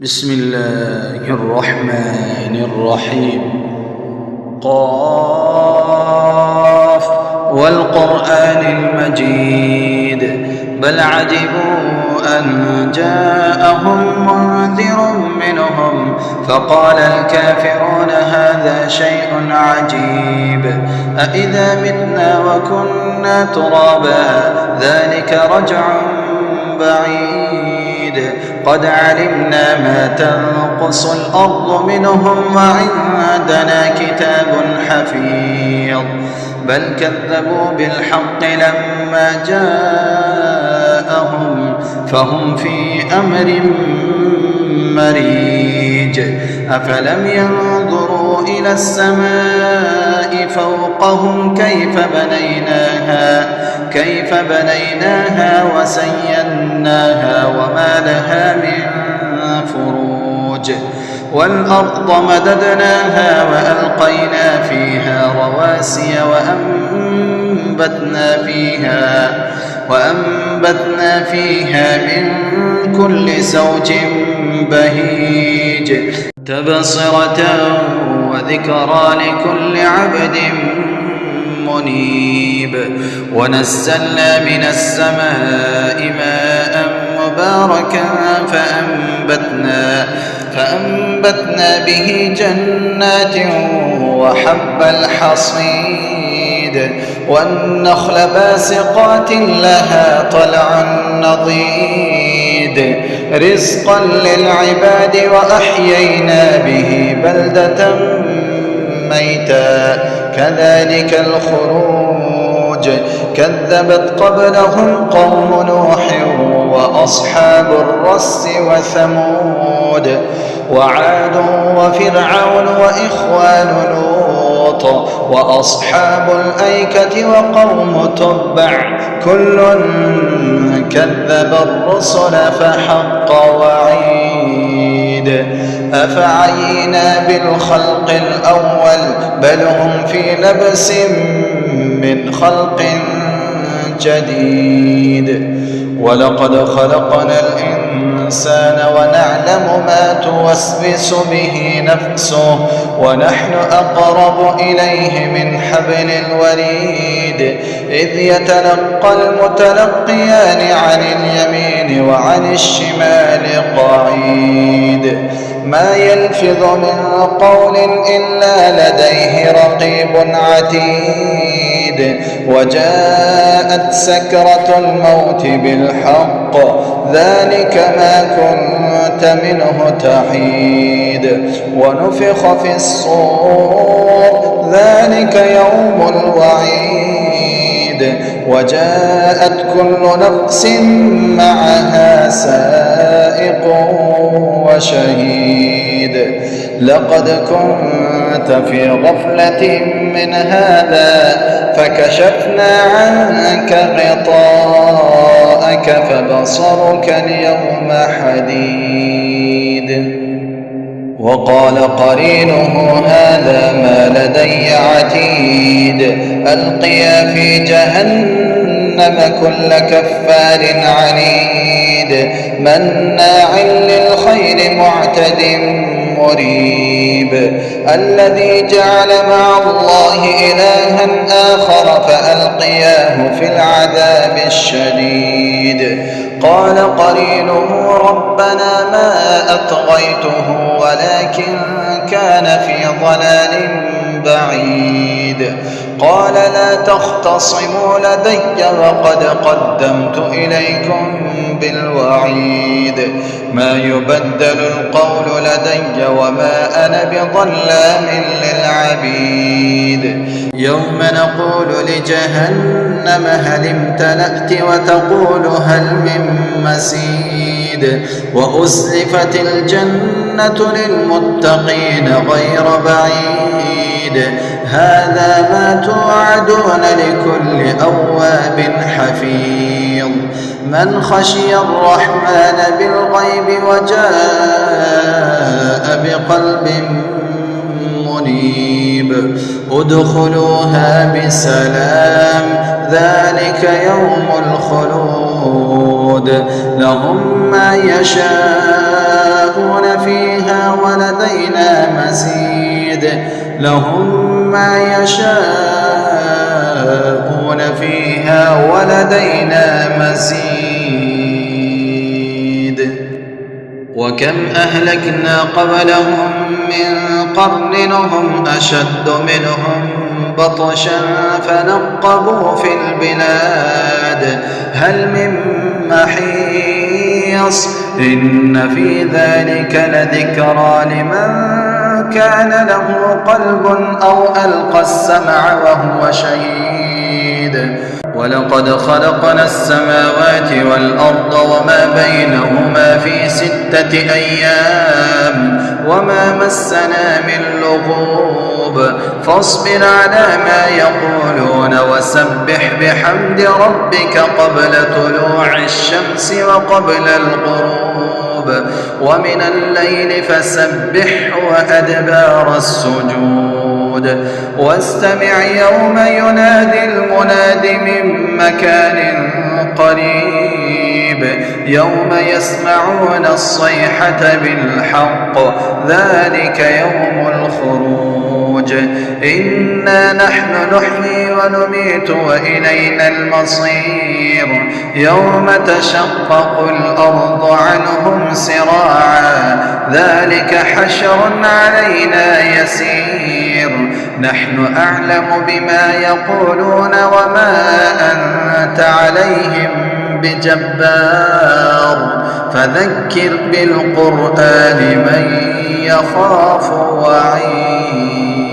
بسم الله الرحمن الرحيم. قاف والقرآن المجيد بل عجبوا أن جاءهم منذر منهم فقال الكافرون هذا شيء عجيب أإذا متنا وكنا ترابا ذلك رجع بعيد قد علمنا ما تنقص الأرض منهم وعندنا كتاب حفيظ بل كذبوا بالحق لما جاءهم فهم في أمر مريج أفلم ينظروا إلى السماء فوقهم كيف بنيناها وزيناها وما لها من فروج والأرض مددناها وألقينا فيها رواسي وأنبتنا فيها من كل زوج بهيج تبصرة وذكرى لكل عبد منيب ونزلنا من السماء ماء مباركا فأنبتنا به جنات وحب الحصيد والنخل باسقات لها طلع نضيد رزقا للعباد وأحيينا به بلدة ميتا كذلك الخروج كذبت قبلهم قوم نوح وأصحاب الرس وثمود وعاد وفرعون وإخوان لوط وأصحاب الأيكة وقوم تبع كل كذب الرسل فحق وعيد أفعينا بالخلق الأول بل هم في لبس من خلق جديد ولقد خلقنا الإنسان ونعلم ما توسوس به نفسه ونحن أقرب إليه من حبل الوريد إذ يتلقى المتلقيان عن اليمين وعن الشمال قعيد ما يلفظ من قول إلا لديه رقيب عتيد وجاءت سكرة الموت بالحق ذلك ما كنت منه تحيد ونفخ في الصور ذلك يوم الوعيد وجاءت كل نفس معها سائق وشهيد لقد كنت في غفلة من هذا فكشفنا عنك غطاءك فبصرك اليوم حديد وقال قرينه هذا ما لدي عتيد ألقيا في جهنم كل كفار عنيد مناع للخير معتد مريب الذي جعل مع الله إلها آخر فألقياه في العذاب الشديد قال قرينه ربنا ما أطغيته ولكن كان في ضلال بعيد قال لا تختصموا لدي وقد قدمت إليكم بالوعيد ما يبدل القول لدي وما أنا بظلام للعبيد يوم نقول لجهنم هل امتلأت وتقول هل من مزيد وأزلفت الجنة للمتقين غير بعيد هذا ما توعدون لكل أواب حفيظ من خشي الرحمن بالغيب وجاء بقلب منيب ادخلوها بسلام ذلك يوم الخلود لهم ما يشاءون لهم ما يشاءون فيها ولدينا مزيد. وكم أهلكنا قبلهم من قرن هم أشد منهم بطشا فنقبوا في البلاد هل من محيص إن في ذلك لذكرى لمن كان له قلب أو ألقى السمع وهو شهيد. ولقد خلقنا السماوات والأرض وما بينهما في 6 أيام وما مسنا من لغوب فاصبر على ما يقولون وسبح بحمد ربك قبل طلوع الشمس وقبل الغروب ومن الليل فسبح وأدبار السجود واستمع يوم ينادي المناد من مكان قريب يوم يسمعون الصيحة بالحق ذلك يوم الخروج إنا نحن نحيي ونميت وإلينا المصير يوم تشقق الأرض عنهم سراعا ذلك حشر علينا يسير نحن أعلم بما يقولون وما أنت عليهم بجبار فذكر بالقرآن من يخاف وعيد.